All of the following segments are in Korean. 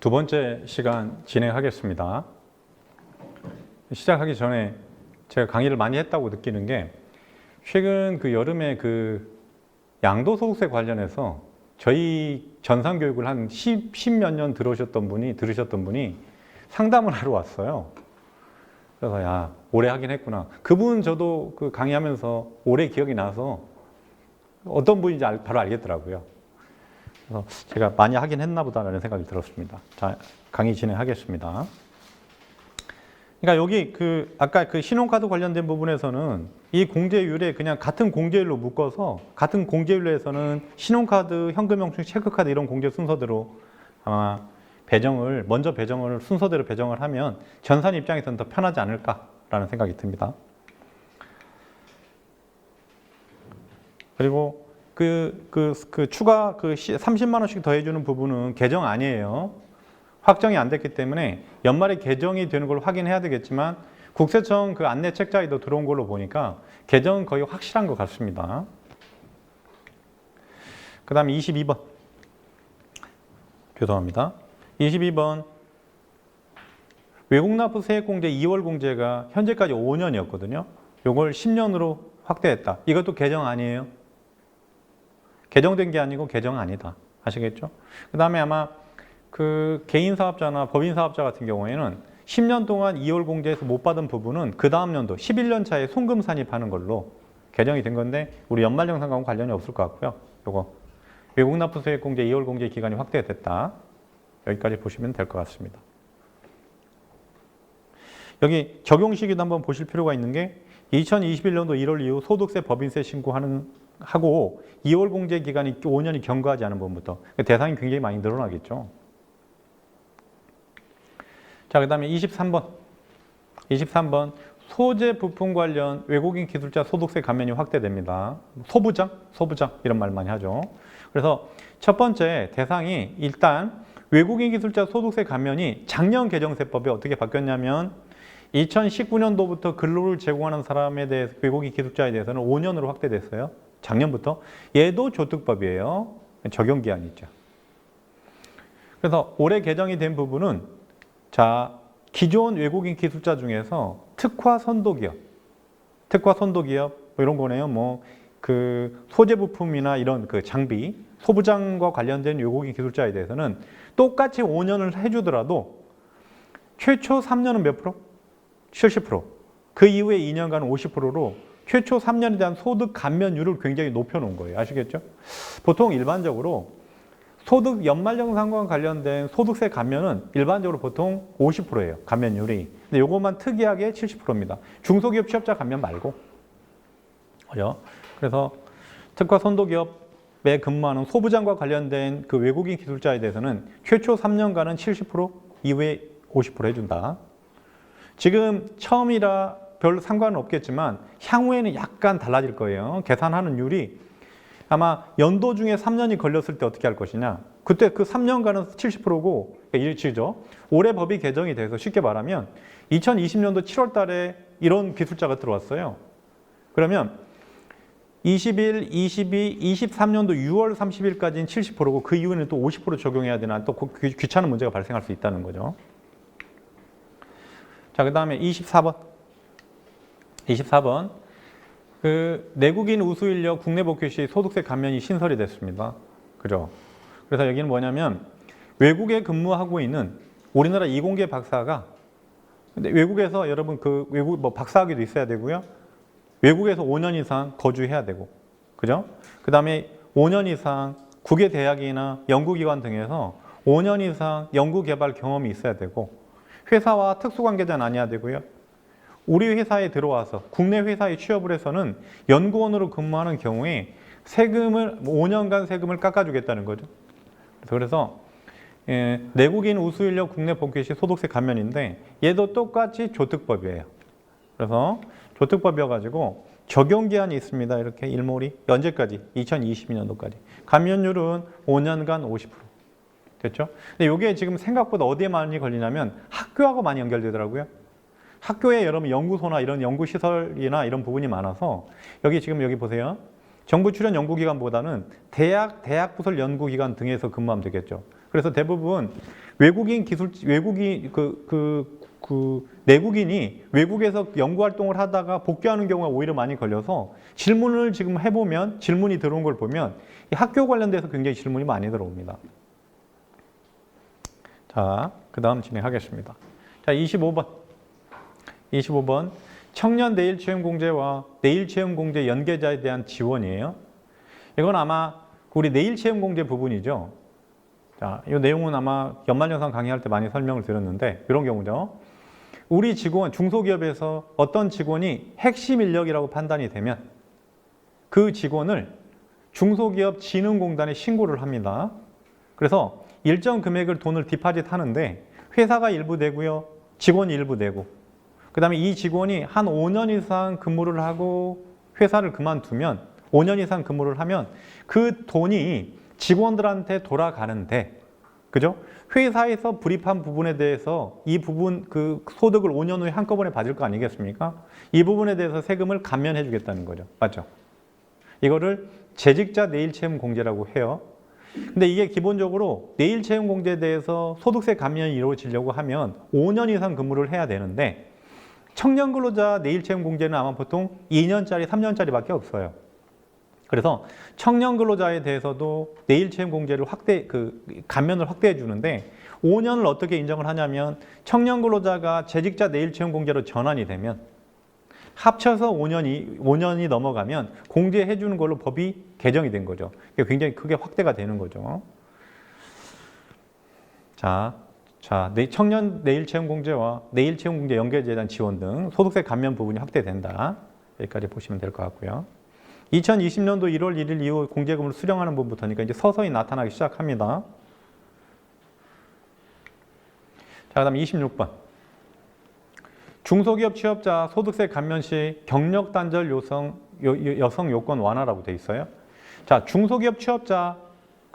두 번째 시간 진행하겠습니다. 시작하기 전에 제가 강의를 많이 했다고 느끼는 게 최근 그 여름에 그 양도소득세 관련해서 저희 전산교육을 한 10몇 년 들으셨던 분이 상담을 하러 왔어요. 그래서 야, 오래 하긴 했구나. 그분 저도 그 강의하면서 오래 기억이 나서 어떤 분인지 바로 알겠더라고요. 그래서 제가 많이 하긴 했나 보다라는 생각이 들었습니다. 자, 강의 진행하겠습니다. 그러니까 여기 아까 그 신용카드 관련된 부분에서는 이 공제율에 그냥 같은 공제율로 묶어서 같은 공제율로 해서는 신용카드, 현금영수증, 체크카드 이런 공제 순서대로 아마 먼저 배정을 순서대로 배정을 하면 전산 입장에서는 더 편하지 않을까라는 생각이 듭니다. 그리고 추가 30만 원씩 더해주는 부분은 개정 아니에요. 확정이 안 됐기 때문에 연말에 개정이 되는 걸 확인해야 되겠지만 국세청 그 안내 책자에도 들어온 걸로 보니까 개정은 거의 확실한 것 같습니다. 그 다음에 22번. 죄송합니다. 22번. 외국납부 세액공제 2월 공제가 현재까지 5년이었거든요. 이걸 10년으로 확대했다. 이것도 개정 아니에요. 개정된 게 아니고 개정 아니다. 아시겠죠? 그 다음에 아마 그 개인사업자나 법인사업자 같은 경우에는 10년 동안 2월 공제에서 못 받은 부분은 그 다음 연도 11년 차에 송금 산입하는 걸로 개정이 된 건데 우리 연말정산과는 관련이 없을 것 같고요. 요거 외국납부세액 공제 2월 공제 기간이 확대됐다. 여기까지 보시면 될 것 같습니다. 여기 적용 시기도 한번 보실 필요가 있는 게 2021년도 1월 이후 소득세, 법인세 하고 2월 공제 기간이 5년이 경과하지 않은 부분부터 대상이 굉장히 많이 늘어나겠죠. 자, 그 다음에 23번 소재 부품 관련 외국인 기술자 소득세 감면이 확대됩니다. 소부장 이런 말 많이 하죠. 그래서 첫 번째 대상이 일단 외국인 기술자 소득세 감면이 작년 개정세법에 어떻게 바뀌었냐면 2019년도부터 근로를 제공하는 사람에 대해서 외국인 기술자에 대해서는 5년으로 확대됐어요. 작년부터. 얘도 조특법이에요. 적용 기한이 있죠. 그래서 올해 개정이 된 부분은 자, 기존 외국인 기술자 중에서 특화 선도기업 뭐 이런 거네요. 뭐 그 소재 부품이나 이런 그 장비, 소부장과 관련된 외국인 기술자에 대해서는 똑같이 5년을 해주더라도 최초 3년은 몇 프로? 70%. 그 이후에 2년간 50%로 최초 3년에 대한 소득 감면율을 굉장히 높여놓은 거예요. 아시겠죠? 보통 일반적으로 소득 연말정산과 관련된 소득세 감면은 일반적으로 보통 50%예요. 감면율이. 근데 요것만 특이하게 70%입니다. 중소기업 취업자 감면 말고. 그죠? 그래서 특화 선도기업에 근무하는 소부장과 관련된 그 외국인 기술자에 대해서는 최초 3년간은 70%, 이후에 50% 해준다. 지금 처음이라 별 상관은 없겠지만 향후에는 약간 달라질 거예요. 계산하는 율이 아마 연도 중에 3년이 걸렸을 때 어떻게 할 것이냐. 그때 그 3년간은 70%고 일치죠. 올해 법이 개정이 돼서 쉽게 말하면 2020년도 7월 달에 이런 기술자가 들어왔어요. 그러면 21, 22, 23년도 6월 30일까지는 70%고 그 이후에는 또 50% 적용해야 되나 또 귀찮은 문제가 발생할 수 있다는 거죠. 자, 그 다음에 24번. 그 내국인 우수 인력 국내 복귀 시 소득세 감면이 신설이 됐습니다. 그죠? 그래서 여기는 뭐냐면 외국에 근무하고 있는 우리나라 이공계 박사가 근데 외국에서 여러분 그 외국 뭐 박사학위도 있어야 되고요. 외국에서 5년 이상 거주해야 되고. 그죠? 그다음에 5년 이상 국외 대학이나 연구기관 등에서 5년 이상 연구개발 경험이 있어야 되고 회사와 특수관계자는 아니어야 되고요. 우리 회사에 들어와서 국내 회사에 취업을 해서는 연구원으로 근무하는 경우에 세금을 5년간 세금을 깎아주겠다는 거죠. 그래서 내국인 우수 인력 국내 복귀 시 소득세 감면인데 얘도 똑같이 조특법이에요. 그래서 조특법이어가지고 적용 기한이 있습니다. 이렇게 일몰이 언제까지? 2022년도까지. 감면율은 5년간 50%. 됐죠? 근데 이게 지금 생각보다 어디에 많이 걸리냐면 학교하고 많이 연결되더라고요. 학교에 여러분 연구소나 이런 연구시설이나 이런 부분이 많아서 여기 보세요. 정부 출연 연구기관보다는 대학 부설 연구기관 등에서 근무하면 되겠죠. 그래서 대부분 내국인이 외국에서 연구 활동을 하다가 복귀하는 경우가 오히려 많이 걸려서 질문을 지금 해보면, 질문이 들어온 걸 보면 이 학교 관련돼서 굉장히 질문이 많이 들어옵니다. 자, 그 다음 진행하겠습니다. 자, 25번. 청년 내일 채용 공제와 내일 채용 공제 연계자에 대한 지원이에요. 이건 아마 우리 내일 채용 공제 부분이죠. 자, 이 내용은 아마 연말연상 강의할 때 많이 설명을 드렸는데 이런 경우죠. 우리 직원, 중소기업에서 어떤 직원이 핵심 인력이라고 판단이 되면 그 직원을 중소기업 진흥공단에 신고를 합니다. 그래서 일정 금액을 돈을 디파짓 하는데 회사가 일부 내고요, 직원이 일부 내고, 그 다음에 이 직원이 한 5년 이상 근무를 하고 회사를 그만두면, 5년 이상 근무를 하면 그 돈이 직원들한테 돌아가는데, 그죠? 회사에서 불입한 부분에 대해서 이 부분, 그 소득을 5년 후에 한꺼번에 받을 거 아니겠습니까? 이 부분에 대해서 세금을 감면해 주겠다는 거죠. 맞죠? 이거를 재직자 내일 채용 공제라고 해요. 근데 이게 기본적으로 내일 채용 공제에 대해서 소득세 감면이 이루어지려고 하면 5년 이상 근무를 해야 되는데, 청년 근로자 내일 채용 공제는 아마 보통 2년짜리, 3년짜리밖에 없어요. 그래서 청년 근로자에 대해서도 내일 채용 공제를 감면을 확대해 주는데, 5년을 어떻게 인정을 하냐면 청년 근로자가 재직자 내일 채용 공제로 전환이 되면 합쳐서 5년이 넘어가면 공제해 주는 걸로 법이 개정이 된 거죠. 굉장히 크게 확대가 되는 거죠. 자, 청년 내일 채용 공제와 내일 채용 공제 연계제에 대한 지원 등 소득세 감면 부분이 확대된다. 여기까지 보시면 될 것 같고요. 2020년도 1월 1일 이후 공제금을 수령하는 부분부터니까 이제 서서히 나타나기 시작합니다. 자, 그다음 26번. 중소기업 취업자 소득세 감면 시 경력 단절 여성 요건 완화라고 돼 있어요. 자, 중소기업 취업자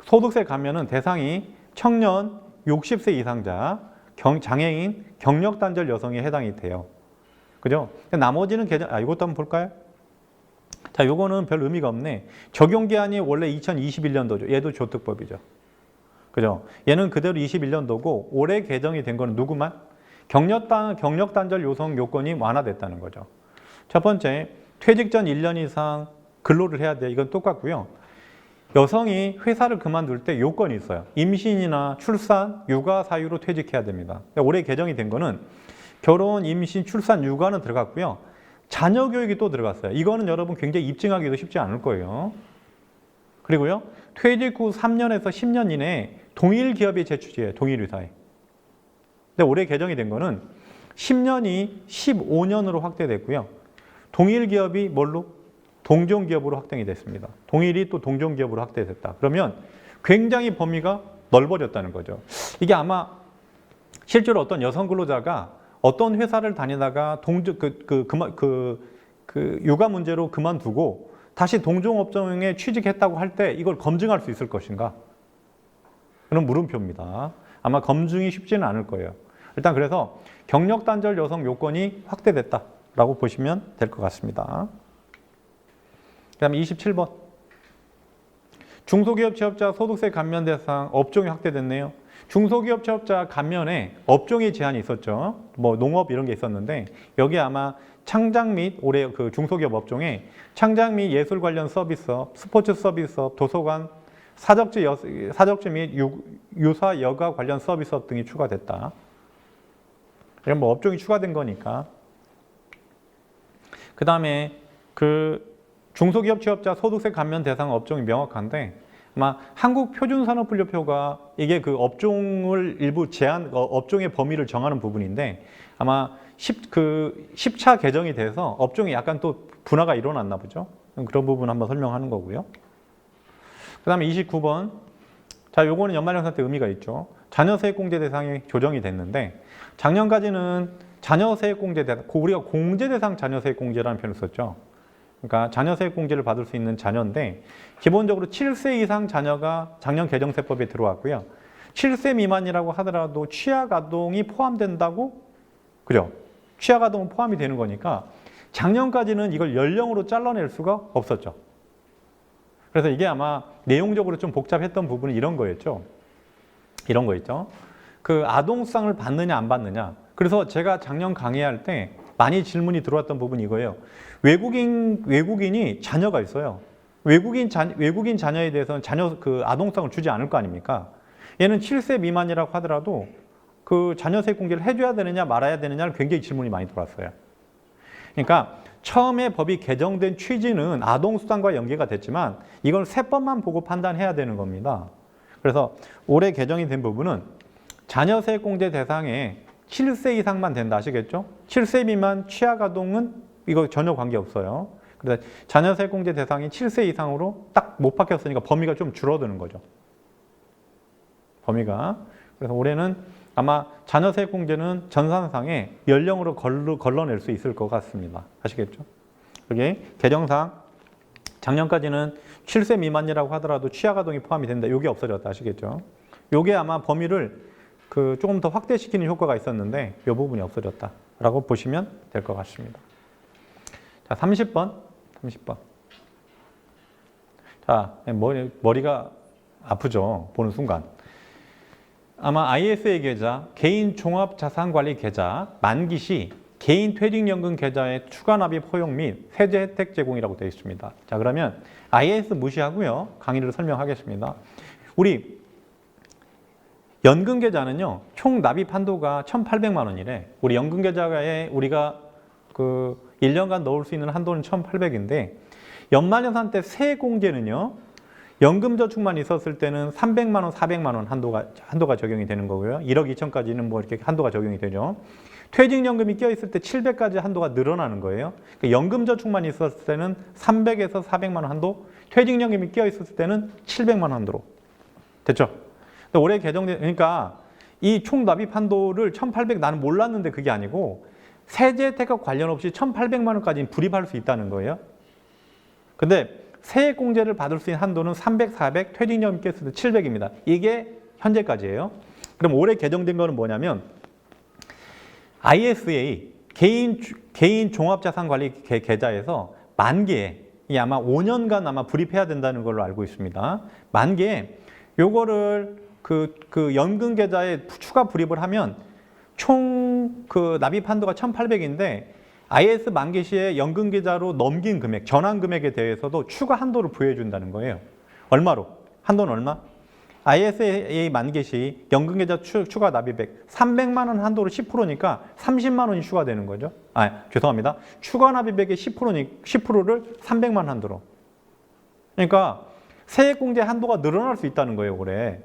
소득세 감면은 대상이 청년, 60세 이상자, 장애인, 경력 단절 여성에 해당이 돼요. 그죠? 나머지는 이것도 한번 볼까요? 자, 요거는 별 의미가 없네. 적용 기한이 원래 2021년도죠. 얘도 조특법이죠. 그죠? 얘는 그대로 21년도고 올해 개정이 된 거는 누구만? 경력 단절 여성 요건이 완화됐다는 거죠. 첫 번째, 퇴직 전 1년 이상 근로를 해야 돼. 이건 똑같고요. 여성이 회사를 그만둘 때 요건이 있어요. 임신이나 출산, 육아 사유로 퇴직해야 됩니다. 올해 개정이 된 거는 결혼, 임신, 출산, 육아는 들어갔고요. 자녀 교육이 또 들어갔어요. 이거는 여러분 굉장히 입증하기도 쉽지 않을 거예요. 그리고요, 퇴직 후 3년에서 10년 이내에 동일 기업에 재취직해요. 동일 회사에. 근데 올해 개정이 된 거는 10년이 15년으로 확대됐고요. 동일 기업이 뭘로? 동종기업으로 확정이 됐습니다. 동일이 또 동종기업으로 확대됐다. 그러면 굉장히 범위가 넓어졌다는 거죠. 이게 아마 실제로 어떤 여성 근로자가 어떤 회사를 다니다가 육아 문제로 그만두고 다시 동종업종에 취직했다고 할 때 이걸 검증할 수 있을 것인가? 그런 물음표입니다. 아마 검증이 쉽지는 않을 거예요. 일단 그래서 경력 단절 여성 요건이 확대됐다라고 보시면 될 것 같습니다. 그 다음에 27번. 중소기업 취업자 소득세 감면 대상 업종이 확대됐네요. 중소기업 취업자 감면에 업종의 제한이 있었죠. 뭐 농업 이런 게 있었는데 여기 아마 창작 및 올해 그 중소기업 업종에 창작 및 예술 관련 서비스업, 스포츠 서비스업, 도서관, 사적지 및 유사 여가 관련 서비스업 등이 추가됐다. 이런 뭐 업종이 추가된 거니까. 그 다음에 중소기업 취업자 소득세 감면 대상 업종이 명확한데 아마 한국표준산업분류표가 이게 그 업종을 일부 업종의 범위를 정하는 부분인데 아마 10차 개정이 돼서 업종이 약간 또 분화가 일어났나 보죠. 그런 부분 한번 설명하는 거고요. 그 다음에 29번. 자, 요거는 연말정산 때 의미가 있죠. 자녀세액공제 대상이 조정이 됐는데 작년까지는 자녀세액공제 대상, 우리가 공제대상 자녀세액공제라는 표현을 썼죠. 그러니까 자녀세액공제를 받을 수 있는 자녀인데 기본적으로 7세 이상 자녀가 작년 개정세법에 들어왔고요. 7세 미만이라고 하더라도 취약아동이 포함된다고? 그죠? 취약아동은 포함이 되는 거니까 작년까지는 이걸 연령으로 잘라낼 수가 없었죠. 그래서 이게 아마 내용적으로 좀 복잡했던 부분이 이런 거였죠. 이런 거 있죠. 그 아동수당을 받느냐 안 받느냐. 그래서 제가 작년 강의할 때 많이 질문이 들어왔던 부분이 이거예요. 외국인이 자녀가 있어요. 외국인 자녀에 대해서는 그 아동수당을 주지 않을 거 아닙니까? 얘는 7세 미만이라고 하더라도 그 자녀세 공개를 해줘야 되느냐 말아야 되느냐를 굉장히 질문이 많이 들어왔어요. 그러니까 처음에 법이 개정된 취지는 아동수당과 연계가 됐지만 이걸 세법만 보고 판단해야 되는 겁니다. 그래서 올해 개정이 된 부분은 자녀세 공제 대상에 7세 이상만 된다 아시겠죠? 7세 미만 취약아동은 이거 전혀 관계없어요. 그래서 자녀세 공제 대상이 7세 이상으로 딱 못 바뀌었으니까 범위가 좀 줄어드는 거죠. 범위가. 그래서 올해는 아마 자녀세 공제는 전산상에 연령으로 걸러낼 수 있을 것 같습니다. 아시겠죠? 여기 개정상 작년까지는 7세 미만이라고 하더라도 취약아동이 포함이 된다. 이게 없어졌다. 아시겠죠? 이게 아마 범위를 조금 더 확대시키는 효과가 있었는데 이 부분이 없어졌다라고 보시면 될 것 같습니다. 자, 30번. 자, 머리가 아프죠? 보는 순간. 아마 ISA 계좌, 개인 종합자산관리 계좌, 만기 시 개인 퇴직연금 계좌의 추가 납입 허용 및 세제 혜택 제공이라고 되어 있습니다. 자, 그러면 IS 무시하고요. 강의를 설명하겠습니다. 우리 연금 계좌는요, 총 납입 한도가 1,800만 원이래. 우리 연금 계좌에 우리가 1년간 넣을 수 있는 한도는 1,800인데, 연말연산 때 세 공제는요, 연금저축만 있었을 때는 300만 원, 400만 원 한도가 적용이 되는 거고요. 1억 2천까지는 뭐 이렇게 한도가 적용이 되죠. 퇴직연금이 껴있을 때 700까지 한도가 늘어나는 거예요. 그러니까 연금저축만 있었을 때는 300에서 400만 원 한도, 퇴직연금이 껴있을 때는 700만 원 한도로. 됐죠? 올해 개정된, 그러니까 이 총 납입 한도를 1,800 나는 몰랐는데 그게 아니고 세제 혜택과 관련 없이 1,800만 원까지는 불입할 수 있다는 거예요. 근데 세액공제를 받을 수 있는 한도는 300, 400, 퇴직연금 꼈을 때 700입니다. 이게 현재까지예요. 그럼 올해 개정된 거는 뭐냐면 ISA, 개인 종합자산관리 계좌에서 만기에, 이게 아마 5년간 아마 불입해야 된다는 걸로 알고 있습니다. 만기에 요거를 그 연금 계좌에 추가 불입을 하면 총 납입 한도가 1,800인데 IS 만기 시에 연금 계좌로 넘긴 금액, 전환 금액에 대해서도 추가 한도를 부여해 준다는 거예요. 얼마로? 한도는 얼마? ISA 만기 시 연금 계좌 추가 납입액 300만 원 한도로 10%니까 30만 원이 추가되는 거죠. 죄송합니다. 추가 납입액의 10%를 300만 원 한도로. 그러니까 세액공제 한도가 늘어날 수 있다는 거예요, 올해.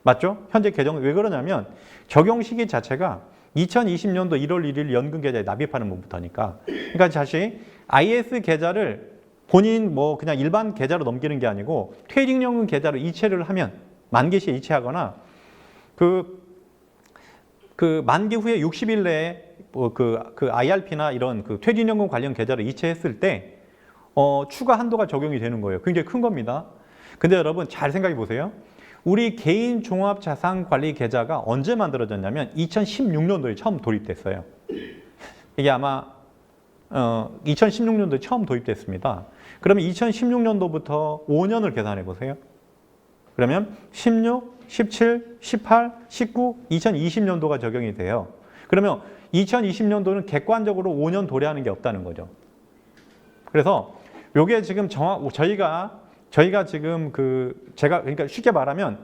맞죠? 현재 개정, 왜 그러냐면 적용 시기 자체가 2020년도 1월 1일 연금 계좌에 납입하는 분부터니까. 그러니까 다시 IS 계좌를 본인 그냥 일반 계좌로 넘기는 게 아니고 퇴직연금 계좌로 이체를 하면 만기 시에 이체하거나 만기 후에 60일 내에 IRP나 이런 퇴직연금 관련 계좌로 이체했을 때 추가 한도가 적용이 되는 거예요. 굉장히 큰 겁니다. 근데 여러분 잘 생각해 보세요. 우리 개인 종합자산관리 계좌가 언제 만들어졌냐면 2016년도에 처음 도입됐어요. 이게 아마 2016년도에 처음 도입됐습니다. 그러면 2016년도부터 5년을 계산해 보세요. 그러면 16, 17, 18, 19, 2020년도가 적용이 돼요. 그러면 2020년도는 객관적으로 5년 도래하는 게 없다는 거죠. 그래서 요게 지금 저희가 지금 그러니까 쉽게 말하면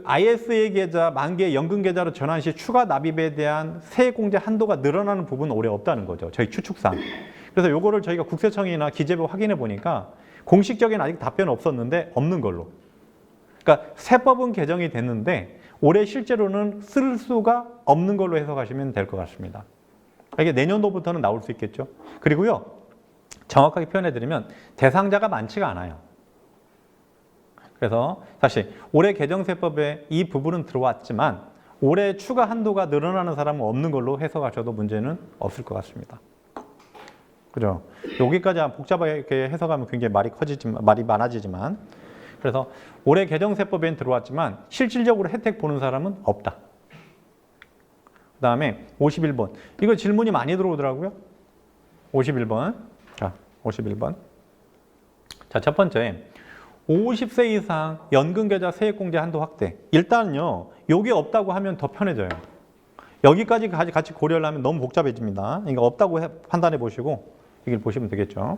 ISA 계좌 만기의 연금 계좌로 전환 시 추가 납입에 대한 세액공제 한도가 늘어나는 부분은 올해 없다는 거죠. 저희 추측상. 그래서 요거를 저희가 국세청이나 기재부 확인해 보니까 공식적인 아직 답변은 없었는데 없는 걸로. 그러니까 세법은 개정이 됐는데 올해 실제로는 쓸 수가 없는 걸로 해석하시면 될 것 같습니다. 이게 내년도부터는 나올 수 있겠죠. 그리고요. 정확하게 표현해드리면 대상자가 많지가 않아요. 그래서 다시 올해 개정세법에 이 부분은 들어왔지만 올해 추가 한도가 늘어나는 사람은 없는 걸로 해석하셔도 문제는 없을 것 같습니다. 그죠? 여기까지 복잡하게 해석하면 굉장히 말이 많아지지만 그래서 올해 개정세법에는 들어왔지만 실질적으로 혜택 보는 사람은 없다. 그 다음에 51번. 이거 질문이 많이 들어오더라고요. 51번. 자, 51번. 자, 첫 번째. 50세 이상 연금계좌 세액공제 한도 확대. 일단은요, 요게 없다고 하면 더 편해져요. 여기까지 같이 고려를 하면 너무 복잡해집니다. 그러니까 없다고 판단해 보시고 이걸 보시면 되겠죠.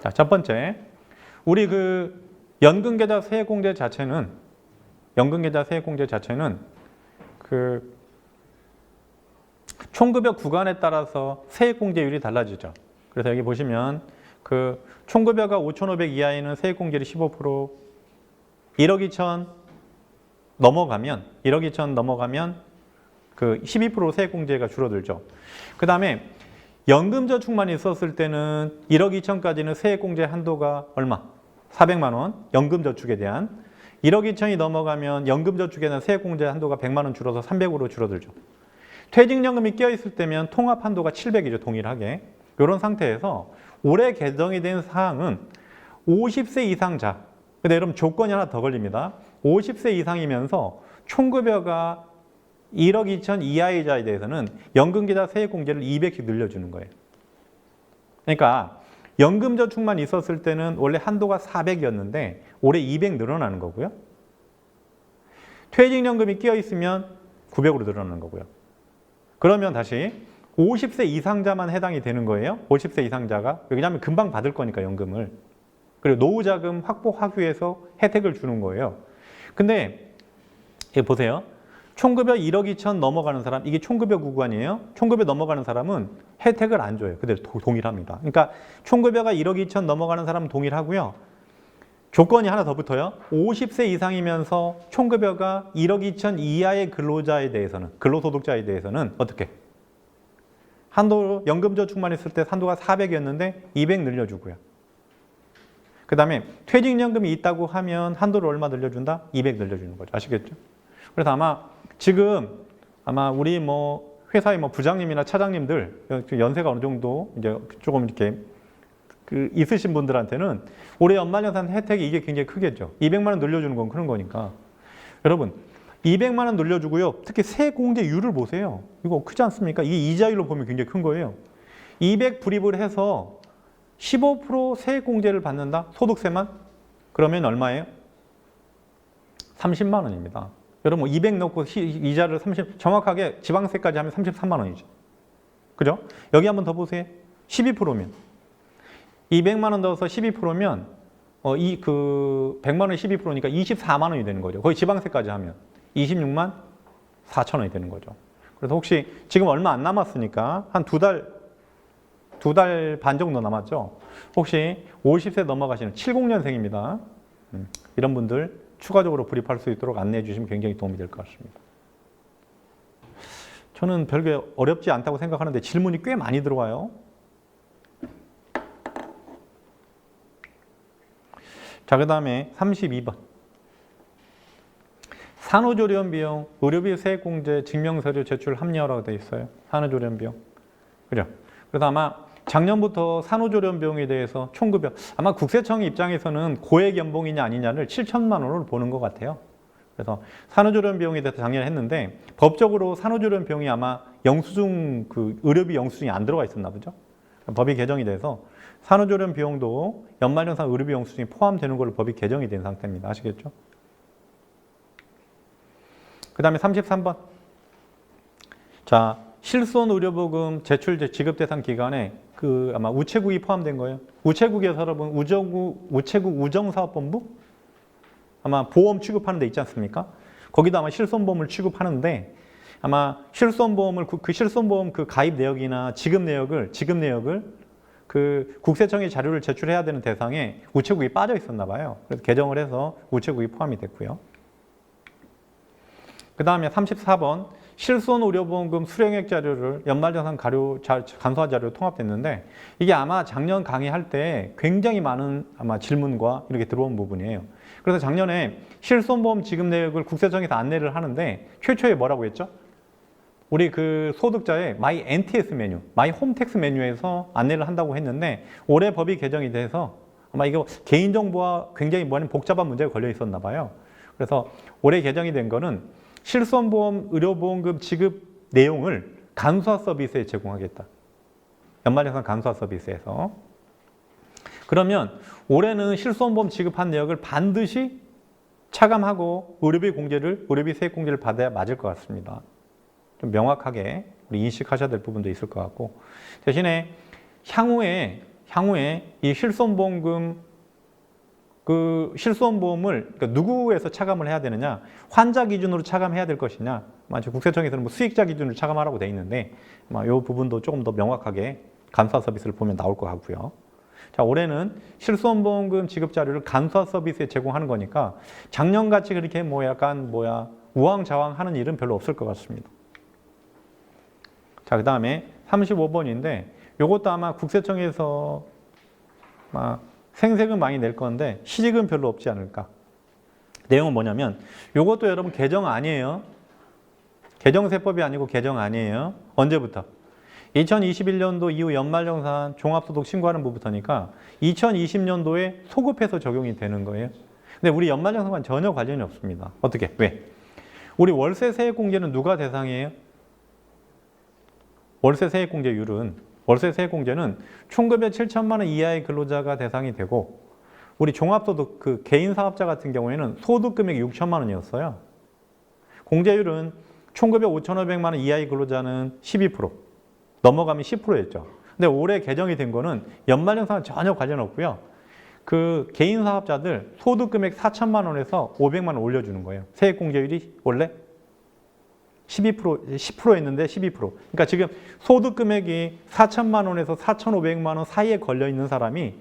자, 첫 번째, 우리 그 연금계좌 세액공제 자체는 그 총급여 구간에 따라서 세액공제율이 달라지죠. 그래서 여기 보시면 그 총급여가 5,500 이하에는 세액공제율이 15%, 1억 2천 넘어가면 그 12% 세액공제가 줄어들죠. 그 다음에 연금저축만 있었을 때는 1억 2천까지는 세액공제 한도가 얼마? 400만 원, 연금저축에 대한. 1억 2천이 넘어가면 연금저축에 대한 세액공제 한도가 100만 원 줄어서 300으로 줄어들죠. 퇴직연금이 껴있을 때면 통합 한도가 700이죠, 동일하게. 이런 상태에서 올해 개정이 된 사항은 50세 이상자, 근데 여러분 조건이 하나 더 걸립니다. 50세 이상이면서 총급여가 1억 2천 이하의 자에 대해서는 연금계좌 세액공제를 200씩 늘려주는 거예요. 그러니까 연금저축만 있었을 때는 원래 한도가 400이었는데 올해 200 늘어나는 거고요. 퇴직연금이 끼어있으면 900으로 늘어나는 거고요. 그러면 다시 50세 이상자만 해당이 되는 거예요. 50세 이상자가. 왜냐하면 금방 받을 거니까 연금을. 그리고 노후자금 확보 확유해서 혜택을 주는 거예요. 근데 보세요. 총급여 1억 2천 넘어가는 사람, 이게 총급여 구간이에요. 총급여 넘어가는 사람은 혜택을 안 줘요. 그대로 동일합니다. 그러니까 총급여가 1억 2천 넘어가는 사람은 동일하고요. 조건이 하나 더 붙어요. 50세 이상이면서 총급여가 1억 2천 이하의 근로자에 대해서는, 근로소득자에 대해서는 어떻게? 한도, 연금저축만 있을 때 한도가 400이었는데 200 늘려주고요. 그 다음에 퇴직연금이 있다고 하면 한도를 얼마 늘려준다? 200 늘려주는 거죠. 아시겠죠? 그래서 지금 우리 회사의 부장님이나 차장님들 연세가 어느 정도 이제 조금 이렇게 있으신 분들한테는 올해 연말연산 혜택이 이게 굉장히 크겠죠. 200만 원 늘려주는 건 그런 거니까. 여러분 200만 원 늘려주고요. 특히 세공제율을 보세요. 이거 크지 않습니까? 이게 이자율로 보면 굉장히 큰 거예요. 200 불입을 해서 15% 세공제를 받는다? 소득세만? 그러면 얼마예요? 30만 원입니다. 여러분 200 넣고 이자를 정확하게 지방세까지 하면 33만 원이죠. 그죠? 여기 한번 더 보세요. 12%면 200만 원 넣어서 12%면 100만 원이 12%니까 24만 원이 되는 거죠. 거의 지방세까지 하면 26만 4천 원이 되는 거죠. 그래서 혹시 지금 얼마 안 남았으니까 한 두 달 반 정도 남았죠. 혹시 50세 넘어가시는 70년생입니다. 이런 분들 추가적으로 불입할 수 있도록 안내해 주시면 굉장히 도움이 될 것 같습니다. 저는 별게 어렵지 않다고 생각하는데 질문이 꽤 많이 들어와요. 자, 그 다음에 32번. 산후조리원 비용, 의료비 세액공제, 증명서류 제출 합리화라고 되어 있어요. 산후조리원 비용. 그죠? 그래서 아마 작년부터 산후조리원 비용에 대해서 총급여, 아마 국세청 입장에서는 고액 연봉이냐 아니냐를 7천만 원으로 보는 것 같아요. 그래서 산후조리원 비용에 대해서 작년에 했는데 법적으로 산후조리원 비용이 아마 영수증, 의료비 영수증이 안 들어가 있었나 보죠. 법이 개정이 돼서 산후조리원 비용도 연말연산 의료비 영수증이 포함되는 걸로 법이 개정이 된 상태입니다. 아시겠죠? 그 다음에 33번. 자, 실손 의료보금 제출 지급 대상 기간에 아마 우체국이 포함된 거예요. 우체국에서 여러분 우체국 우정사업본부 아마 보험 취급하는 데 있지 않습니까? 거기도 아마 실손보험을 취급하는데 아마 실손보험을 실손보험 가입 내역이나 지급 내역을 국세청의 자료를 제출해야 되는 대상에 우체국이 빠져 있었나 봐요. 그래서 개정을 해서 우체국이 포함이 됐고요. 그 다음에 34번. 실손 의료보험금 수령액 자료를 연말정산 간소화 자료로 통합됐는데 이게 아마 작년 강의할 때 굉장히 많은 아마 질문과 이렇게 들어온 부분이에요. 그래서 작년에 실손보험 지급 내역을 국세청에서 안내를 하는데 최초에 뭐라고 했죠? 우리 소득자의 마이 NTS 메뉴, 마이 홈택스 메뉴에서 안내를 한다고 했는데 올해 법이 개정이 돼서 아마 이거 개인정보와 굉장히 복잡한 문제가 걸려 있었나 봐요. 그래서 올해 개정이 된 거는 실손보험 의료보험금 지급 내용을 간소화 서비스에 제공하겠다. 연말정산 간소화 서비스에서. 그러면 올해는 실손보험 지급한 내역을 반드시 차감하고 의료비 세액 공제를 받아야 맞을 것 같습니다. 좀 명확하게 우리 인식하셔야 될 부분도 있을 것 같고, 대신에 향후에 이 실손보험을 그러니까 누구에서 차감을 해야 되느냐, 환자 기준으로 차감해야 될 것이냐, 국세청에서는 뭐 수익자 기준으로 차감하라고 돼 있는데 이 부분도 조금 더 명확하게 감사 서비스를 보면 나올 것 같고요. 자, 올해는 실손보험금 지급 자료를 감사 서비스에 제공하는 거니까 작년같이 그렇게 우왕좌왕하는 일은 별로 없을 것 같습니다. 자, 그 다음에 35번인데 요것도 아마 국세청에서 생색은 많이 낼 건데 실익은 별로 없지 않을까. 내용은 뭐냐면 요것도 여러분 개정 아니에요. 개정세법이 아니고 개정 아니에요. 언제부터? 2021년도 이후 연말정산 종합소득 신고하는 부부터니까 2020년도에 소급해서 적용이 되는 거예요. 근데 우리 연말정산과는 전혀 관련이 없습니다. 어떻게? 왜? 우리 월세 세액 공제는 누가 대상이에요? 월세 세액 공제는 총급여 7천만 원 이하의 근로자가 대상이 되고, 우리 종합소득 그 개인 사업자 같은 경우에는 소득 금액이 6천만 원이었어요. 공제율은 총급여 5,500만 원 이하의 근로자는 12%, 넘어가면 10%였죠. 근데 올해 개정이 된 거는 연말정산과 전혀 관련 없고요. 그 개인 사업자들 소득 금액 4천만 원에서 500만 원 올려주는 거예요. 세액 공제율이 원래 10%였는데 12%. 그러니까 지금 소득 금액이 4천만 원에서 4,500만 원 사이에 걸려 있는 사람이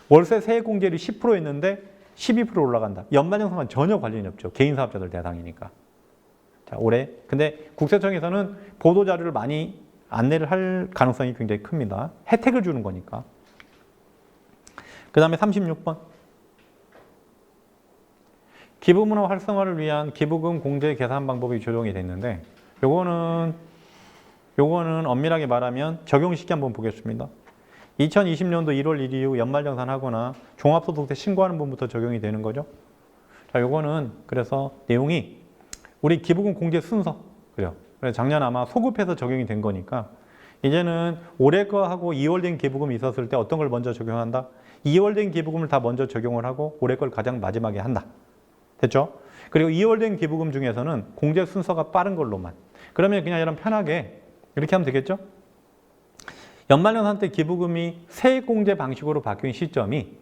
월세 세액 공제율이 10%였는데 12% 올라간다. 연말정산과는 전혀 관련이 없죠. 개인 사업자들 대상이니까. 자, 올해. 근데 국세청에서는 보도 자료를 많이 안내를 할 가능성이 굉장히 큽니다. 혜택을 주는 거니까. 그 다음에 36번. 기부문화 활성화를 위한 기부금 공제 계산 방법이 조정이 됐는데 요거는 엄밀하게 말하면 적용시기 한번 보겠습니다. 2020년도 1월 1일 이후 연말정산하거나 종합소득세 신고하는 분부터 적용이 되는 거죠. 자, 요거는 그래서 내용이 우리 기부금 공제 순서, 그래요. 그래서 작년 아마 소급해서 적용이 된 거니까 이제는 올해 거하고 2월 된 기부금이 있었을 때 어떤 걸 먼저 적용한다? 2월 된 기부금을 다 먼저 적용을 하고 올해 걸 가장 마지막에 한다. 됐죠? 그리고 2월 된 기부금 중에서는 공제 순서가 빠른 걸로만. 그러면 그냥 여러분 편하게 이렇게 하면 되겠죠? 연말정산 때 기부금이 세액공제 방식으로 바뀐 시점이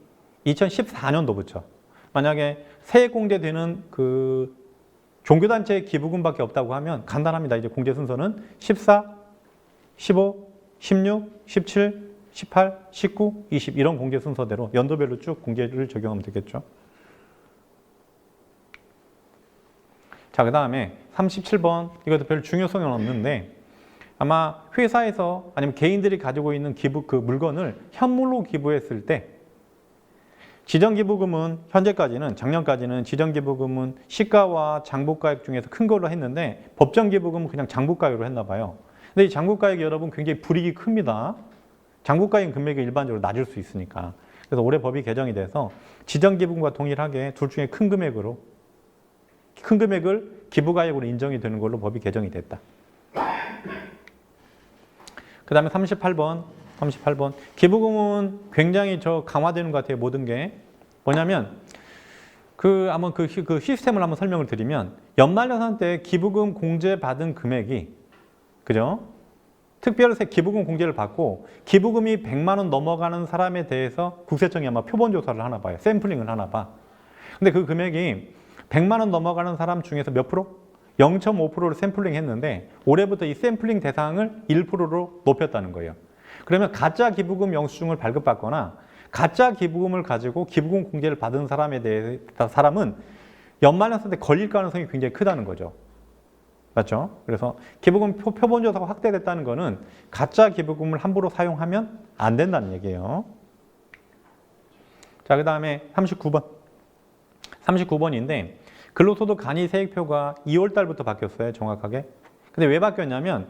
2014년도부터. 만약에 세액공제되는 그 종교단체의 기부금밖에 없다고 하면 간단합니다. 이제 공제 순서는 14, 15, 16, 17, 18, 19, 20 이런 공제 순서대로 연도별로 쭉 공제를 적용하면 되겠죠. 자, 그 다음에 37번. 이것도 별 중요성은 없는데 아마 회사에서 아니면 개인들이 가지고 있는 그 물건을 현물로 기부했을 때 지정기부금은 작년까지는 지정기부금은 시가와 장부가액 중에서 큰 걸로 했는데 법정기부금은 그냥 장부가액으로 했나 봐요. 근데 이 장부가액이 여러분 굉장히 불이익이 큽니다. 장부가액 금액이 일반적으로 낮을 수 있으니까. 그래서 올해 법이 개정이 돼서 지정기부금과 동일하게 둘 중에 큰 금액을 기부가액으로 인정이 되는 걸로 법이 개정이 됐다. 그 다음에 38번. 기부금은 굉장히 강화되는 것 같아요. 모든 게. 뭐냐면, 한번 그 시스템을 한번 설명을 드리면, 연말정산 때 기부금 공제받은 금액이, 그죠? 특별세 기부금 공제를 받고, 기부금이 100만 원 넘어가는 사람에 대해서 국세청이 아마 표본조사를 하나 봐요. 샘플링을 하나 봐. 근데 그 금액이 100만 원 넘어가는 사람 중에서 몇 프로? 0.5%를 샘플링 했는데 올해부터 이 샘플링 대상을 1%로 높였다는 거예요. 그러면 가짜 기부금 영수증을 발급받거나 가짜 기부금을 가지고 기부금 공제를 받은 사람은 연말정산 때 걸릴 가능성이 굉장히 크다는 거죠. 맞죠? 그래서 기부금 표본조사가 확대됐다는 거는 가짜 기부금을 함부로 사용하면 안 된다는 얘기예요. 자, 그 다음에 39번인데 근로소득 간이세액표가 2월 달부터 바뀌었어요. 정확하게. 근데 왜 바뀌었냐면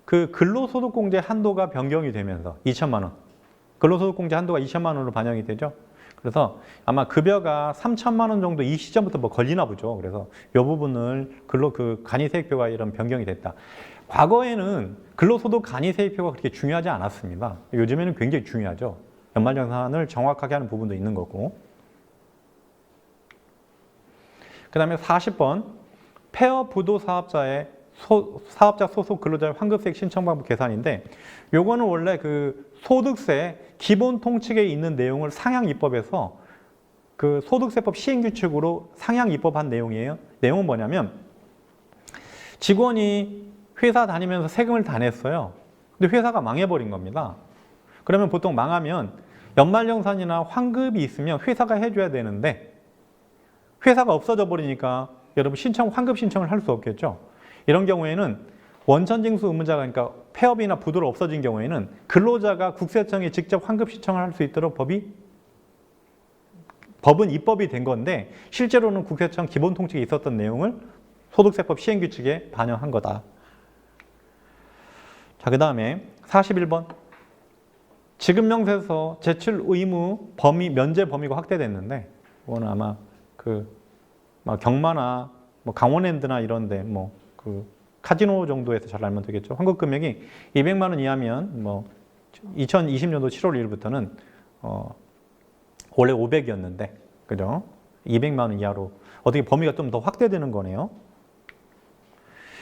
그 근로소득공제 한도가 변경이 되면서 2천만 원. 근로소득공제 한도가 2천만 원으로 반영이 되죠. 그래서 아마 급여가 3천만 원 정도 이 시점부터 뭐 걸리나 보죠. 그래서 이 부분을 간이세액표가 이런 변경이 됐다. 과거에는 근로소득 간이세액표가 그렇게 중요하지 않았습니다. 요즘에는 굉장히 중요하죠. 연말정산을 정확하게 하는 부분도 있는 거고. 그 다음에 40번 폐업 부도 사업자의 사업자 소속 근로자의 환급세액 신청 방법 계산인데, 요거는 원래 그 소득세 기본 통칙에 있는 내용을 상향 입법해서 그 소득세법 시행규칙으로 상향 입법한 내용이에요. 내용은 뭐냐면, 직원이 회사 다니면서 세금을 다 냈어요. 근데 회사가 망해버린 겁니다. 그러면 보통 망하면 연말정산이나 환급이 있으면 회사가 해줘야 되는데, 회사가 없어져 버리니까 여러분 환급 신청을 할 수 없겠죠. 이런 경우에는 원천징수 의무자가, 그러니까 폐업이나 부도로 없어진 경우에는 근로자가 국세청에 직접 환급 신청을 할 수 있도록 법은 입법이 된 건데, 실제로는 국세청 기본 통칙에 있었던 내용을 소득세법 시행규칙에 반영한 거다. 자, 그 다음에 41번. 지급명세서 제출 의무 면제 범위가 확대됐는데, 이거는 아마 경마나 강원랜드나 이런데 카지노 정도에서 잘 알면 되겠죠. 환급 금액이 200만 원 이하면 2020년도 7월 1일부터는 원래 500이었는데, 그죠? 200만 원 이하로 어떻게 범위가 좀 더 확대되는 거네요.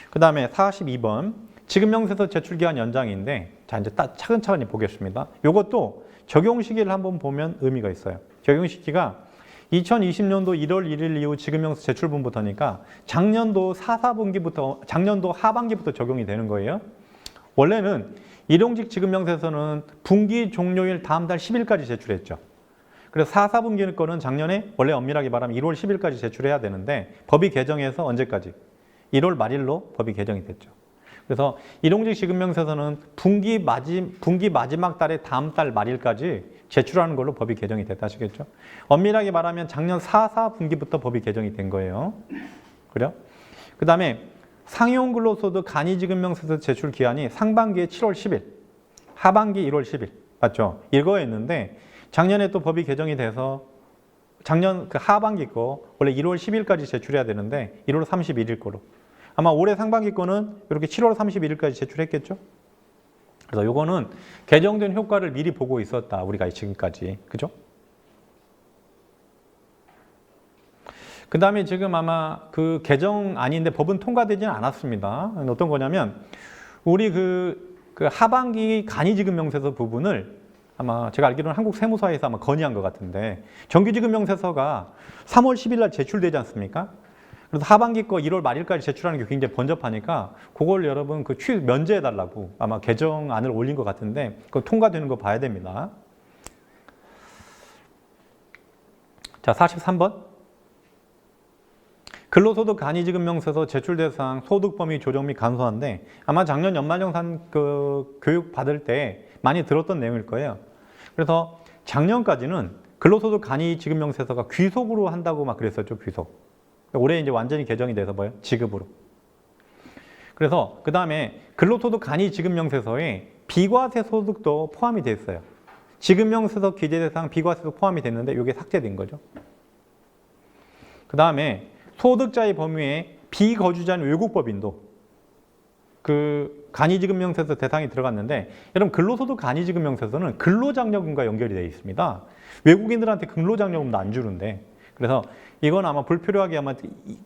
그 다음에 42번 지급명세서 제출기한 연장인데, 자, 이제 차근차근히 보겠습니다. 이것도 적용 시기를 한번 보면 의미가 있어요. 적용 시기가 2020년도 1월 1일 이후 지급명세 제출분부터니까 작년도 하반기부터 적용이 되는 거예요. 원래는 일용직 지급명세서는 분기 종료일 다음 달 10일까지 제출했죠. 그래서 4분기 거는 작년에 원래 엄밀하게 말하면 1월 10일까지 제출해야 되는데, 법이 개정해서 언제까지? 1월 말일로 법이 개정이 됐죠. 그래서 일용직 지급명세서는 분기 마지막 달의 다음 달 말일까지 제출하는 걸로 법이 개정이 됐다, 아시겠죠? 엄밀하게 말하면 작년 4분기부터 법이 개정이 된 거예요. 그래요? 그 다음에 상용근로소득 간이지급명세서 제출 기한이 상반기에 7월 10일, 하반기 1월 10일, 맞죠? 이거였는데 작년에 또 법이 개정이 돼서 작년 그 하반기 거 원래 1월 10일까지 제출해야 되는데 1월 31일 거로. 아마 올해 상반기 거는 이렇게 7월 31일까지 제출했겠죠? 그래서 요거는 개정된 효과를 미리 보고 있었다, 우리가 지금까지. 그죠? 그 다음에 지금 아마 그 개정안인데 법은 통과되지는 않았습니다. 어떤 거냐면, 우리 그 하반기 간이지급명세서 부분을 아마 제가 알기로는 한국세무사에서 아마 건의한 것 같은데, 정규지급명세서가 3월 10일 날 제출되지 않습니까? 그래서 하반기 거 1월 말일까지 제출하는 게 굉장히 번잡하니까 그걸 여러분 면제해달라고 아마 개정안을 올린 것 같은데, 그거 통과되는 거 봐야 됩니다. 자, 43번. 근로소득 간이지급명세서 제출 대상 소득 범위 조정 및 간소화인데, 아마 작년 연말정산 교육 받을 때 많이 들었던 내용일 거예요. 그래서 작년까지는 근로소득 간이지급명세서가 귀속으로 한다고 막 그랬었죠, 귀속. 올해 이제 완전히 개정이 돼서 뭐예요? 지급으로. 그래서 그 다음에 근로소득 간이지급명세서에 비과세 소득도 포함이 됐어요. 지급명세서 기재 대상 비과세도 포함이 됐는데 이게 삭제된 거죠. 그 다음에 소득자의 범위에 비거주자인 외국법인도 그 간이지급명세서 대상이 들어갔는데, 여러분 근로소득 간이지급명세서는 근로장려금과 연결이 되어 있습니다. 외국인들한테 근로장려금도 안 주는데, 그래서 이건 아마 불필요하게 아마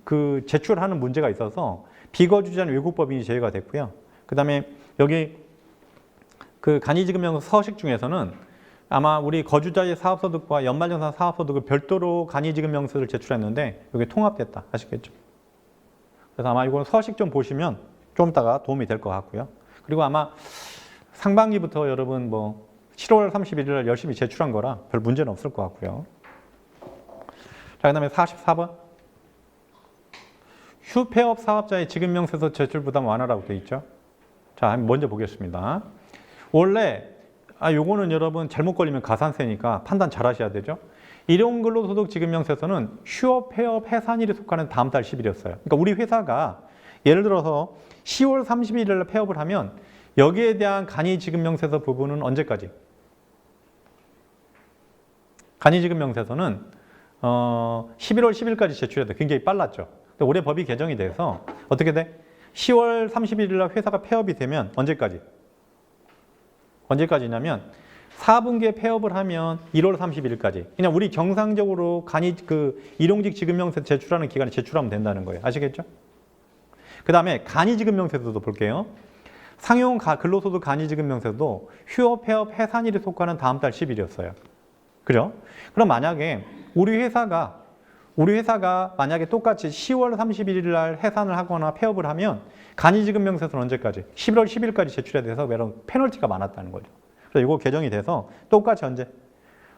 그 제출하는 문제가 있어서 비거주자인 외국법인이 제외가 됐고요. 그 다음에 여기 그 간이지급명세서 서식 중에서는 아마 우리 거주자의 사업소득과 연말정산 사업소득을 별도로 간이지급명세서를 제출했는데 여기 통합됐다, 아시겠죠? 그래서 아마 이건 서식 좀 보시면 좀 이따가 도움이 될 것 같고요. 그리고 아마 상반기부터 여러분 7월 31일 날 열심히 제출한 거라 별 문제는 없을 것 같고요. 자, 그 다음에 44번. 휴폐업 사업자의 지급명세서 제출 부담 완화라고 되어 있죠. 자, 먼저 보겠습니다. 원래 요거는 여러분 잘못 걸리면 가산세니까 판단 잘 하셔야 되죠. 일용근로소득 지급명세서는 휴업, 폐업, 해산일에 속하는 다음 달 10일이었어요. 그러니까 우리 회사가 예를 들어서 10월 31일 날 폐업을 하면 여기에 대한 간이지급명세서 부분은 언제까지? 간이지급명세서는 11월 10일까지 제출해야 돼. 굉장히 빨랐죠. 근데 올해 법이 개정이 돼서 어떻게 돼? 10월 31일 날 회사가 폐업이 되면 언제까지? 언제까지냐면 4분기에 폐업을 하면 1월 31일까지. 그냥 우리 정상적으로 일용직 지급명세 제출하는 기간에 제출하면 된다는 거예요. 아시겠죠? 그 다음에 간이지급명세서도 볼게요. 상용 근로소득 간이지급명세도 휴업, 폐업, 해산일에 속하는 다음 달 10일이었어요. 그죠? 그럼 만약에 우리 회사가 만약에 똑같이 10월 31일 날 해산을 하거나 폐업을 하면 간이지급명세서는 언제까지? 11월 10일까지 제출해야 돼서 매번 페널티가 많았다는 거죠. 그래서 이거 개정이 돼서 똑같이 언제?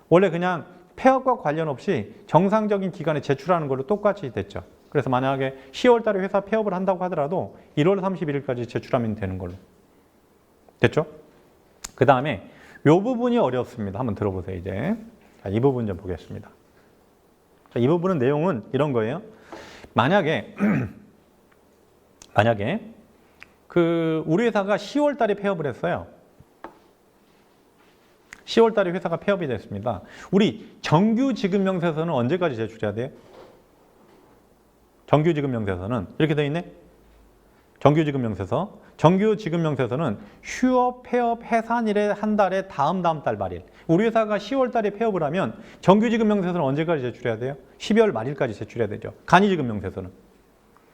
원래 그냥 폐업과 관련 없이 정상적인 기간에 제출하는 걸로 똑같이 됐죠. 그래서 만약에 10월 달에 회사 폐업을 한다고 하더라도 1월 31일까지 제출하면 되는 걸로. 됐죠? 그 다음에 이 부분이 어렵습니다. 한번 들어보세요, 이제. 자, 이 부분 좀 보겠습니다. 자, 이 부분은 내용은 이런 거예요. 만약에 우리 회사가 10월 달에 폐업을 했어요. 10월 달에 회사가 폐업이 됐습니다. 우리 정규지급명세서는 언제까지 제출해야 돼요? 정규지급명세서는 이렇게 돼 있네. 정규지급명세서는 휴업, 폐업, 해산일의 한 달에 다음 달 말일. 우리 회사가 10월 달에 폐업을 하면 정규지급명세서는 언제까지 제출해야 돼요? 12월 말일까지 제출해야 되죠. 간이지급명세서는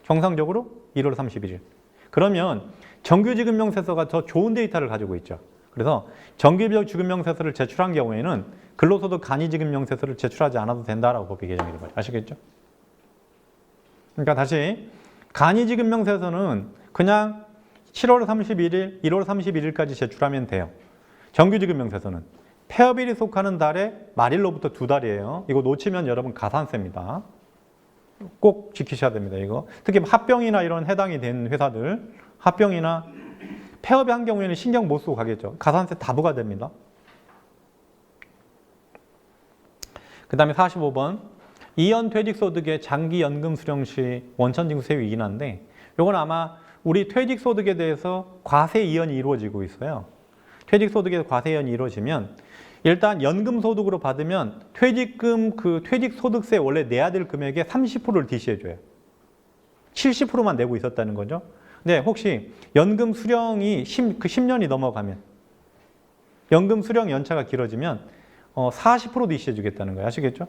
정상적으로 1월 31일. 그러면 정규지급명세서가 더 좋은 데이터를 가지고 있죠. 그래서 정규지급명세서를 제출한 경우에는 근로소득 간이지급명세서를 제출하지 않아도 된다라고 법이 개정이 된 거죠. 아시겠죠? 그러니까 다시 간이지급명세서는 그냥 7월 31일, 1월 31일까지 제출하면 돼요. 정규지급명세서는 폐업일이 속하는 달의 말일로부터 2달이에요. 이거 놓치면 여러분 가산세입니다. 꼭 지키셔야 됩니다. 이거 특히 합병이나 이런 해당이 된 회사들, 합병이나 폐업이 한 경우에는 신경 못 쓰고 가겠죠. 가산세 다 부과됩니다. 그 다음에 45번. 이연 퇴직소득의 장기연금 수령 시 원천징수세율이긴 한데 이건 아마 우리 퇴직소득에 대해서 과세 이연이 이루어지고 있어요. 퇴직소득에서 과세 이연이 이루어지면 일단 연금소득으로 받으면 퇴직금 퇴직소득세 원래 내야 될 금액의 30%를 DC해줘요. 70%만 내고 있었다는 거죠. 근데 혹시 연금 수령이 10년이 넘어가면 연금 수령 연차가 길어지면 40% DC해 주겠다는 거예요. 아시겠죠?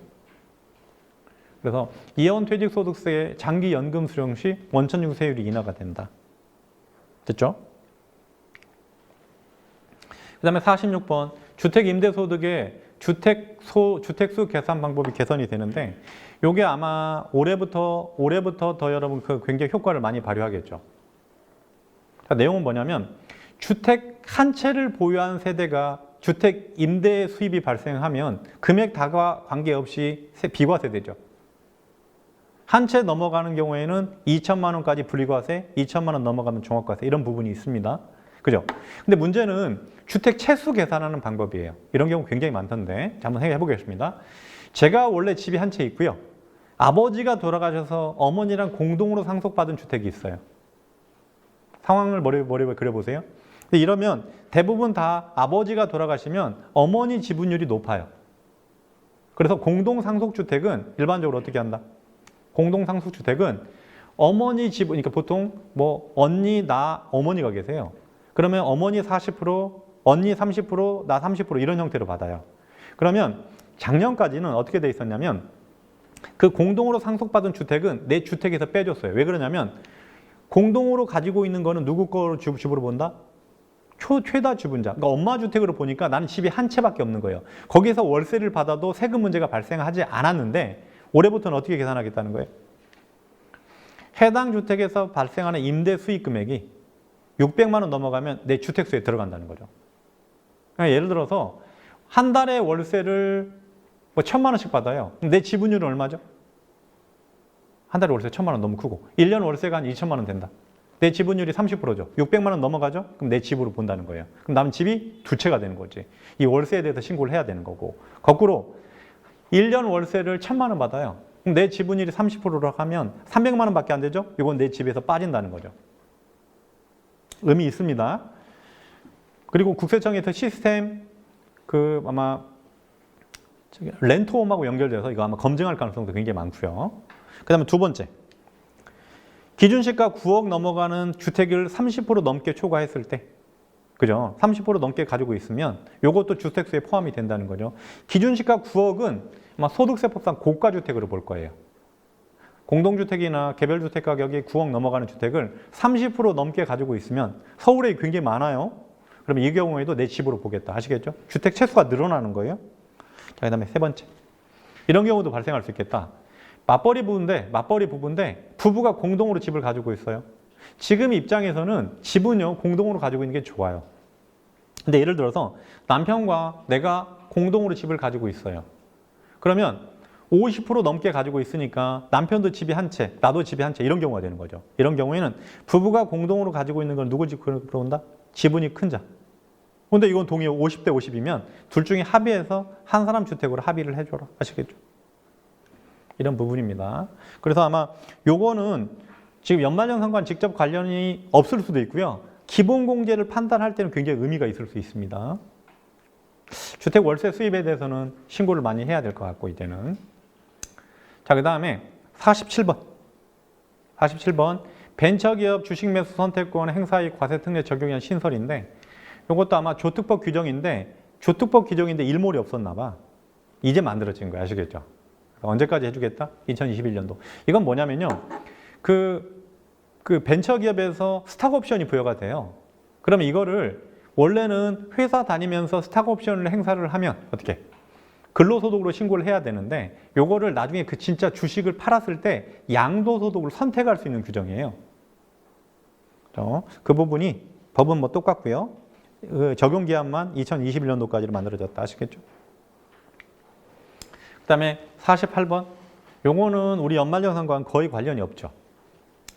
그래서 이연 퇴직소득세의 장기 연금 수령 시 원천징수세율이 인하가 된다. 됐죠? 그 다음에 46번 주택임대소득의 주택수 계산 방법이 개선이 되는데 이게 아마 올해부터 더 여러분 굉장히 효과를 많이 발휘하겠죠. 자, 내용은 뭐냐면 주택 한 채를 보유한 세대가 주택 임대 수입이 발생하면 금액 다과 관계없이 비과세되죠. 한 채 넘어가는 경우에는 2천만 원까지 분리과세, 2천만 원 넘어가면 종합과세 이런 부분이 있습니다. 그죠? 근데 문제는 주택 채수 계산하는 방법이에요. 이런 경우 굉장히 많던데 자, 한번 해보겠습니다. 제가 원래 집이 한 채 있고요. 아버지가 돌아가셔서 어머니랑 공동으로 상속받은 주택이 있어요. 상황을 머리에 그려보세요. 근데 이러면 대부분 다 아버지가 돌아가시면 어머니 지분율이 높아요. 그래서 공동상속주택은 일반적으로 어떻게 한다? 공동상속주택은 어머니 지분, 그러니까 보통 언니, 나, 어머니가 계세요. 그러면 어머니 40%, 언니 30%, 나 30% 이런 형태로 받아요. 그러면 작년까지는 어떻게 돼 있었냐면 그 공동으로 상속받은 주택은 내 주택에서 빼줬어요. 왜 그러냐면 공동으로 가지고 있는 거는 누구 거로 주부로 본다? 최다 주분자. 그러니까 엄마 주택으로 보니까 나는 집이 한 채밖에 없는 거예요. 거기서 월세를 받아도 세금 문제가 발생하지 않았는데 올해부터는 어떻게 계산하겠다는 거예요? 해당 주택에서 발생하는 임대 수익 금액이 600만 원 넘어가면 내 주택수에 들어간다는 거죠. 그러니까 예를 들어서 한 달에 월세를 1,000만 원씩 받아요. 그럼 내 지분율은 얼마죠? 한 달에 월세 1,000만 원 너무 크고 1년 월세가 한 2천만 원 된다. 내 지분율이 30%죠. 600만 원 넘어가죠? 그럼 내 집으로 본다는 거예요. 그럼 남은 집이 두 채가 되는 거지. 이 월세에 대해서 신고를 해야 되는 거고. 거꾸로 1년 월세를 1,000만 원 받아요. 그럼 내 지분율이 30%로 하면 300만 원밖에 안 되죠? 이건 내 집에서 빠진다는 거죠. 의미 있습니다. 그리고 국세청에서 시스템 아마 렌트홈하고 연결돼서 이거 아마 검증할 가능성도 굉장히 많고요. 그 다음에 두 번째. 기준시가 9억 넘어가는 주택을 30% 넘게 초과했을 때 그죠? 30% 넘게 가지고 있으면 요것도 주택수에 포함이 된다는 거죠. 기준시가 9억은 아마 소득세법상 고가주택으로 볼 거예요. 공동주택이나 개별주택 가격이 9억 넘어가는 주택을 30% 넘게 가지고 있으면 서울에 굉장히 많아요. 그러면 이 경우에도 내 집으로 보겠다. 아시겠죠? 주택 채수가 늘어나는 거예요. 자, 그 다음에 세 번째. 이런 경우도 발생할 수 있겠다. 맞벌이 부부인데 부부가 공동으로 집을 가지고 있어요. 지금 입장에서는 집은요, 공동으로 가지고 있는 게 좋아요. 근데 예를 들어서 남편과 내가 공동으로 집을 가지고 있어요. 그러면 50% 넘게 가지고 있으니까 남편도 집이 한 채, 나도 집이 한 채, 이런 경우가 되는 거죠. 이런 경우에는 부부가 공동으로 가지고 있는 건 누구 집으로 본다? 지분이 큰 자. 근데 이건 동의 50대 50이면 둘 중에 합의해서 한 사람 주택으로 합의를 해줘라. 아시겠죠? 이런 부분입니다. 그래서 아마 요거는 지금 연말정산과는 직접 관련이 없을 수도 있고요. 기본공제를 판단할 때는 굉장히 의미가 있을 수 있습니다. 주택 월세 수입에 대해서는 신고를 많이 해야 될 것 같고, 이제는. 자, 그 다음에 47번. 47번. 벤처기업 주식매수 선택권 행사이익 과세특례 적용에 대한 신설인데, 이것도 아마 조특법 규정인데 일몰이 없었나 봐. 이제 만들어진 거야. 아시겠죠? 언제까지 해주겠다? 2021년도. 이건 뭐냐면요. 그 벤처기업에서 스탁옵션이 부여가 돼요. 그러면 이거를 원래는 회사 다니면서 스탁옵션을 행사를 하면 어떻게? 근로소득으로 신고를 해야 되는데 요거를 나중에 그 진짜 주식을 팔았을 때 양도소득을 선택할 수 있는 규정이에요. 그 부분이 법은 뭐 똑같고요. 적용기한만 2021년도까지로 만들어졌다. 아시겠죠? 그 다음에 48번. 요거는 우리 연말정산과는 거의 관련이 없죠.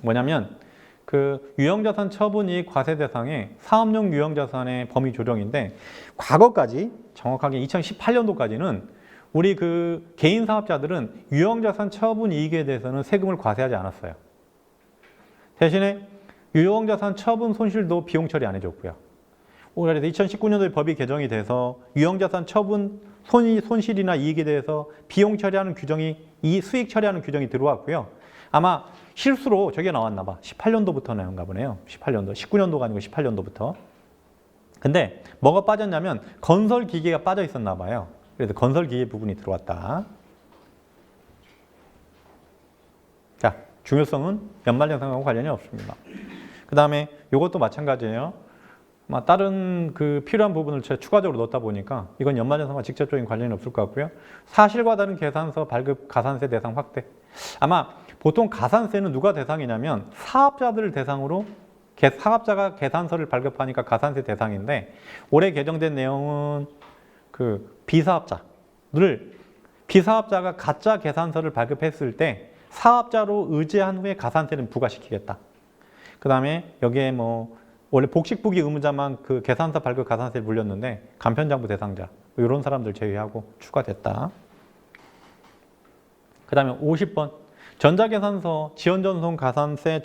뭐냐면 그 유형자산 처분이익 과세 대상의 사업용 유형자산의 범위 조정인데 과거까지 정확하게 2018년도까지는 우리 그 개인 사업자들은 유형자산 처분이익에 대해서는 세금을 과세하지 않았어요. 대신에 유형자산 처분 손실도 비용 처리 안 해줬고요. 그래서 2019년도에 법이 개정이 돼서 유형자산 처분 손실이나 이익에 대해서 비용 처리하는 규정이 이 수익 처리하는 규정이 들어왔고요. 아마 실수로 저게 나왔나 봐. 18년도부터 나온가 보네요. 18년도. 19년도가 아니고 18년도부터. 근데 뭐가 빠졌냐면 건설기계가 빠져 있었나 봐요. 그래서 건설기계 부분이 들어왔다. 자, 중요성은 연말정산하고 관련이 없습니다. 그 다음에 이것도 마찬가지예요. 다른 그 필요한 부분을 제가 추가적으로 넣다 보니까 이건 연말정산과 직접적인 관련이 없을 것 같고요. 사실과 다른 계산서 발급 가산세 대상 확대. 아마 보통 가산세는 누가 대상이냐면 사업자들을 대상으로 사업자가 계산서를 발급하니까 가산세 대상인데 올해 개정된 내용은 그 비사업자가 가짜 계산서를 발급했을 때 사업자로 의제한 후에 가산세는 부과시키겠다. 그 다음에 여기에 뭐 원래 복식부기 의무자만 그 계산서 발급 가산세를 물렸는데 간편장부 대상자 이런 사람들 제외하고 추가됐다. 그 다음에 50번 전자계산서 지연전송 가산세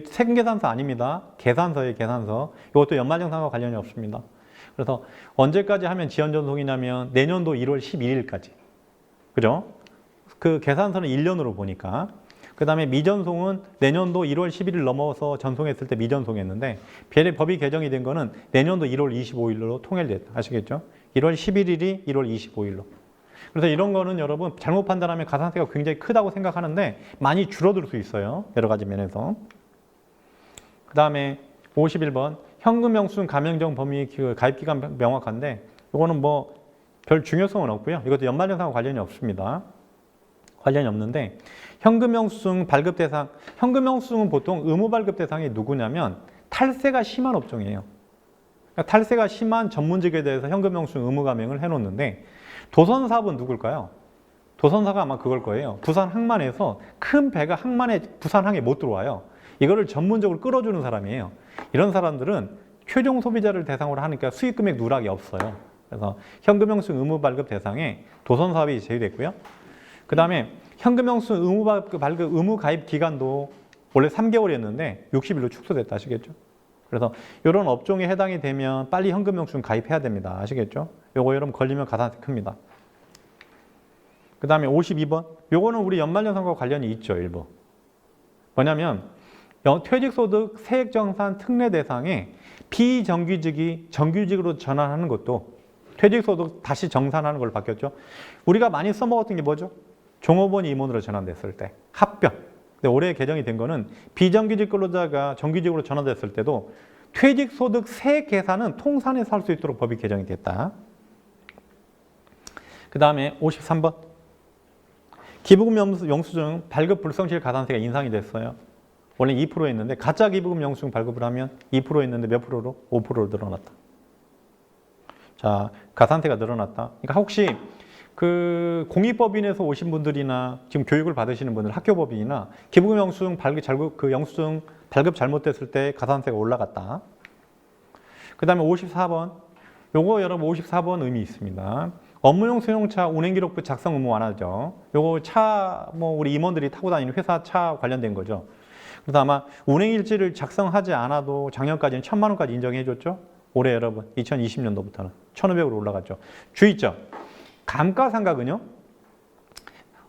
세금계산서 아닙니다. 계산서의 계산서 이것도 연말정산과 관련이 없습니다. 그래서 언제까지 하면 지연전송이냐면 내년도 1월 11일까지 그죠? 그 계산서는 1년으로 보니까 그 다음에 미전송은 내년도 1월 11일 넘어서 전송했을 때 미전송했는데 법이 개정이 된 거는 내년도 1월 25일로 통일됐다. 아시겠죠? 1월 11일이 1월 25일로. 그래서 이런 거는 여러분 잘못 판단하면 가산세가 굉장히 크다고 생각하는데 많이 줄어들 수 있어요. 여러 가지 면에서. 그 다음에 51번 현금 영수증 가맹점 범위 가입기간 명확한데 이거는 뭐 별 중요성은 없고요. 이것도 연말정산과 관련이 없습니다. 관련이 없는데 현금 영수증 발급 대상, 현금 영수증은 보통 의무 발급 대상이 누구냐면 탈세가 심한 업종이에요. 그러니까 탈세가 심한 전문직에 대해서 현금 영수증 의무 가맹을 해놓는데 도선사업은 누굴까요? 도선사가 아마 그걸 거예요. 부산 항만에서 큰 배가 항만에 부산항에 못 들어와요. 이거를 전문적으로 끌어주는 사람이에요. 이런 사람들은 최종 소비자를 대상으로 하니까 수익 금액 누락이 없어요. 그래서 현금 영수증 의무 발급 대상에 도선사업이 제외됐고요. 그 다음에 현금 영수증 의무 발급 의무 가입 기간도 원래 3개월이었는데 60일로 축소됐다. 아시겠죠? 그래서 이런 업종에 해당이 되면 빨리 현금 영수증 가입해야 됩니다. 아시겠죠? 요거 여러분 걸리면 가산세 큽니다. 그 다음에 52번. 요거는 우리 연말정산과 관련이 있죠. 일부. 뭐냐면 퇴직소득 세액정산 특례 대상에 비정규직이 정규직으로 전환하는 것도 퇴직소득 다시 정산하는 걸로 바뀌었죠. 우리가 많이 써먹었던 게 뭐죠? 종업원 임원으로 전환됐을 때 합병. 근데 올해 개정이 된 거는 비정규직 근로자가 정규직으로 전환됐을 때도 퇴직소득 세액 계산은 통산해서 할 수 있도록 법이 개정이 됐다. 그 다음에 53번. 기부금 영수증 발급 불성실 가산세가 인상이 됐어요. 원래 2%였는데 가짜 기부금 영수증 발급을 하면 2%였는데 몇 프로로? 5%로 늘어났다. 자, 가산세가 늘어났다. 그러니까 혹시 그 공익법인에서 오신 분들이나 지금 교육을 받으시는 분들, 학교법인이나 기부금 영수증 그 영수증 발급 잘못됐을 때 가산세가 올라갔다. 그 다음에 54번. 요거 여러분 54번 의미 있습니다. 업무용 승용차 운행기록부 작성 의무 완화죠. 요거 차, 우리 임원들이 타고 다니는 회사 차 관련된 거죠. 그래서 아마 운행일지를 작성하지 않아도 작년까지는 1,000만 원까지 인정해 줬죠. 올해 여러분 2020년도부터는 1,500으로 올라갔죠. 주의점. 감가상각은요.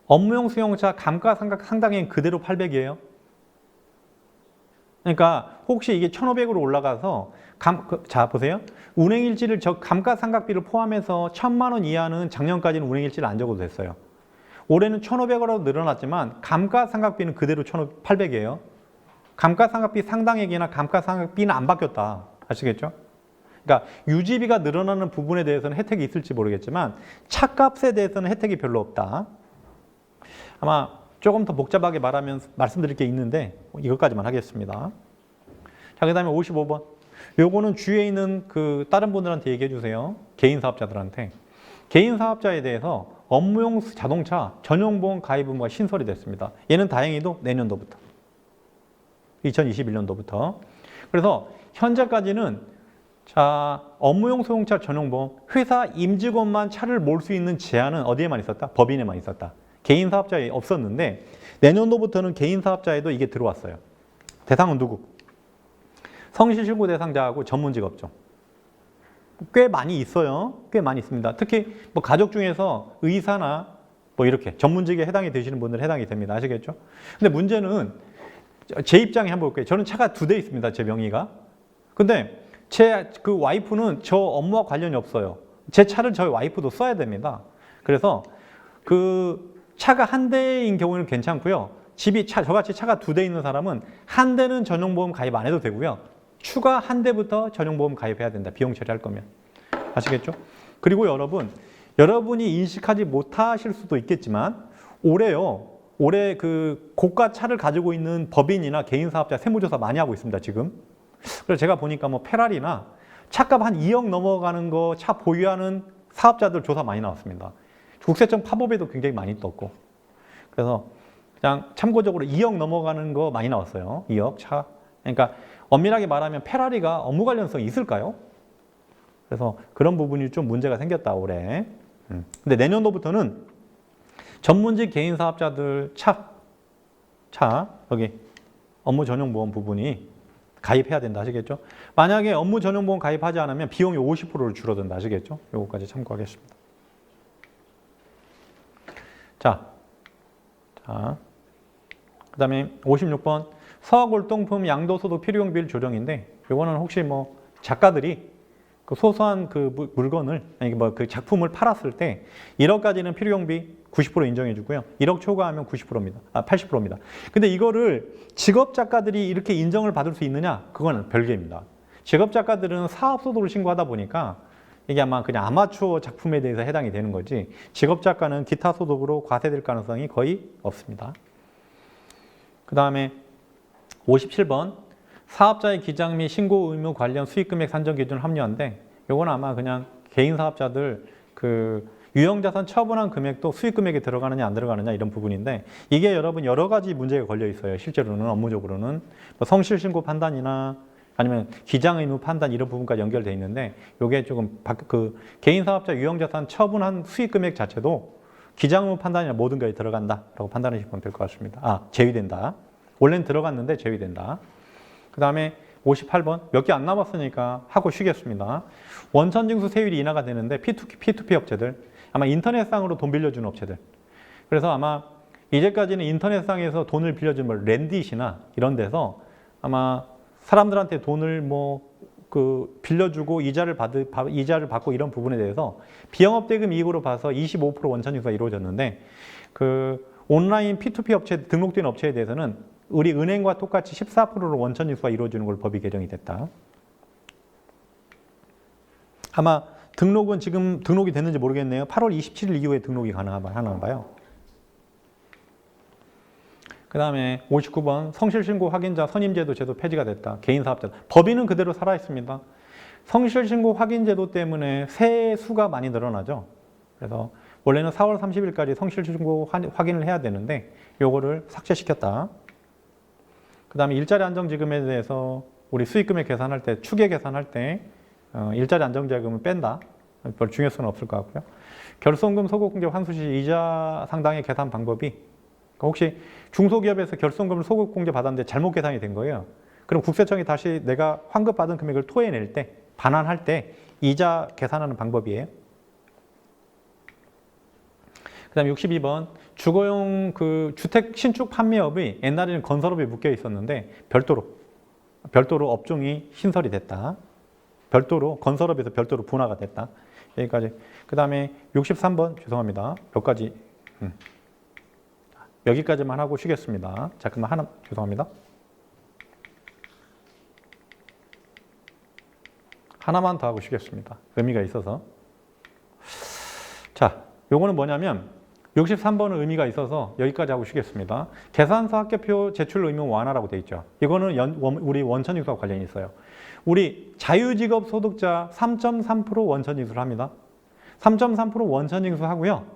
업무용 승용차 감가상각 상당액 그대로 800이에요. 그러니까 혹시 이게 1,500으로 올라가서 자 보세요. 운행일지를 감가상각비를 포함해서 1,000만 원 이하는 작년까지는 운행일지를 안 적어도 됐어요. 올해는 1,500으로 늘어났지만 감가상각비는 그대로 1,800이에요. 감가상각비 상당액이나 감가상각비는 안 바뀌었다. 아시겠죠? 그러니까 유지비가 늘어나는 부분에 대해서는 혜택이 있을지 모르겠지만 차값에 대해서는 혜택이 별로 없다. 아마 조금 더 복잡하게 말씀드릴 게 있는데 이것까지만 하겠습니다. 자, 그 다음에 55번. 요거는 주위에 있는 그 다른 분들한테 얘기해 주세요. 개인 사업자들한테. 개인 사업자에 대해서 업무용 자동차 전용보험 가입 의무가 신설이 됐습니다. 얘는 다행히도 내년도부터. 2021년도부터. 그래서 현재까지는 자, 업무용 소형차 전용보험, 회사 임직원만 차를 몰 수 있는 제한은 어디에만 있었다? 법인에만 있었다. 개인 사업자에 없었는데 내년도부터는 개인 사업자에도 이게 들어왔어요. 대상은 누구? 성실신고 대상자하고 전문직업종. 꽤 많이 있어요. 꽤 많이 있습니다. 특히 가족 중에서 의사나 이렇게 전문직에 해당이 되시는 분들은 해당이 됩니다. 아시겠죠? 근데 문제는 제 입장에 한번 볼게요. 저는 차가 2대 있습니다. 제 명의가. 근데 제 그 와이프는 저 업무와 관련이 없어요. 제 차를 저희 와이프도 써야 됩니다. 그래서 그 차가 한 대인 경우는 괜찮고요. 저같이 차가 2대 있는 사람은 한 대는 전용보험 가입 안 해도 되고요. 추가 한 대부터 전용보험 가입해야 된다. 비용 처리할 거면. 아시겠죠? 그리고 여러분이 인식하지 못하실 수도 있겠지만 올해 그 고가 차를 가지고 있는 법인이나 개인 사업자 세무조사 많이 하고 있습니다. 지금. 그래서 제가 보니까 페라리나 차값 한 2억 넘어가는 거 차 보유하는 사업자들 조사 많이 나왔습니다. 국세청 팝업에도 굉장히 많이 떴고. 그래서 그냥 참고적으로 2억 넘어가는 거 많이 나왔어요. 2억 차. 그러니까 엄밀하게 말하면 페라리가 업무 관련성이 있을까요? 그래서 그런 부분이 좀 문제가 생겼다 올해. 근데 내년도부터는 전문직 개인 사업자들 차 여기 업무 전용보험 부분이 가입해야 된다. 아시겠죠? 만약에 업무 전용보험 가입하지 않으면 비용이 50%를 줄어든다. 아시겠죠? 요거까지 참고하겠습니다. 자, 그 다음에 56번 서학월동품 양도소득 필요용비율 조정인데 요거는 혹시 작가들이 그 소소한 그 물건을 그 작품을 팔았을 때 1억까지는 필요용비 90% 인정해 주고요. 1억 초과하면 90%입니다. 80%입니다. 근데 이거를 직업 작가들이 이렇게 인정을 받을 수 있느냐? 그건 별개입니다. 직업 작가들은 사업소득을 신고하다 보니까 이게 아마 그냥 아마추어 작품에 대해서 해당이 되는 거지 직업 작가는 기타 소득으로 과세될 가능성이 거의 없습니다. 그 다음에 57번 사업자의 기장 및 신고 의무 관련 수익금액 산정 기준을 합류한데 이건 아마 그냥 개인 사업자들 그 유형자산 처분한 금액도 수익금액에 들어가느냐 안 들어가느냐 이런 부분인데 이게 여러분 여러 가지 문제가 걸려 있어요. 실제로는 업무적으로는 성실신고 판단이나 아니면 기장 의무 판단 이런 부분까지 연결되어 있는데 이게 조금 그 개인 사업자 유형자산 처분한 수익금액 자체도 기장 의무 판단이나 모든 것에 들어간다라고 판단하시면 될 것 같습니다. 제외된다. 원래는 들어갔는데 제외된다. 그 다음에 58번 몇 개 안 남았으니까 하고 쉬겠습니다. 원천징수 세율이 인하가 되는데 P2P 업체들 아마 인터넷상으로 돈 빌려주는 업체들 그래서 아마 이제까지는 인터넷상에서 돈을 빌려주는 랜딧이나 이런 데서 아마 사람들한테 돈을 빌려주고 이자를 받고 이런 부분에 대해서 비영업대금 이익으로 봐서 25% 원천 징수가 이루어졌는데 그 온라인 P2P 업체 등록된 업체에 대해서는 우리 은행과 똑같이 14%로 원천 징수가 이루어지는 걸 법이 개정이 됐다. 아마 등록은 지금 등록이 됐는지 모르겠네요. 8월 27일 이후에 등록이 가능하나 봐요. 그 다음에 59번 성실신고 확인자 선임제도 제도 폐지가 됐다. 개인사업자. 법인은 그대로 살아있습니다. 성실신고 확인제도 때문에 세수가 많이 늘어나죠. 그래서 원래는 4월 30일까지 성실신고 확인을 해야 되는데 요거를 삭제시켰다. 그 다음에 일자리 안정지급에 대해서 우리 수익금액 계산할 때 추계 계산할 때 일자리 안정자금은 뺀다. 별 중요성은 없을 것 같고요. 결손금 소급공제 환수 시 이자 상당의 계산 방법이 혹시 중소기업에서 결손금을 소급공제 받았는데 잘못 계산이 된 거예요. 그럼 국세청이 다시 내가 환급받은 금액을 토해낼 때, 반환할 때 이자 계산하는 방법이에요. 그 다음에 62번 주거용 그 주택 신축 판매업이 옛날에는 건설업에 묶여 있었는데 별도로 업종이 신설이 됐다. 별도로 건설업에서 별도로 분화가 됐다. 여기까지. 그 다음에 63번 죄송합니다. 몇 가지 여기까지만 하고 쉬겠습니다. 잠깐만 하나 죄송합니다. 하나만 더 하고 쉬겠습니다. 의미가 있어서. 자, 요거는 뭐냐면 63번은 의미가 있어서 여기까지 하고 쉬겠습니다. 계산서 합계표 제출 의무 완화라고 돼 있죠. 이거는 우리 원천징수와 관련이 있어요. 우리 자유직업 소득자 3.3% 원천징수를 합니다. 3.3% 원천징수 하고요.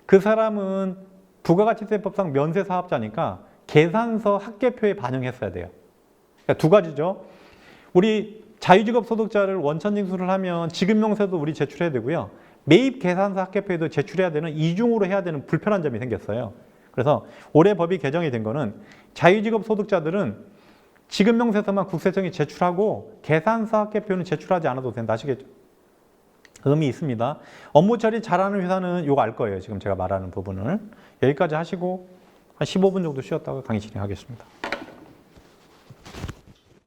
그 사람은 부가가치세법상 면세사업자니까 계산서 합계표에 반영했어야 돼요. 그러니까 두 가지죠. 우리 자유직업 소득자를 원천징수를 하면 지급명세도 우리 제출해야 되고요. 매입 계산서 합계표에도 제출해야 되는 이중으로 해야 되는 불편한 점이 생겼어요. 그래서 올해 법이 개정이 된 거는 자유직업 소득자들은 지급명세서만 국세청이 제출하고 계산서 합계표는 제출하지 않아도 된다. 아시겠죠? 의미 있습니다. 업무 처리 잘하는 회사는 이거 알 거예요. 지금 제가 말하는 부분을. 여기까지 하시고 한 15분 정도 쉬었다가 강의 진행하겠습니다.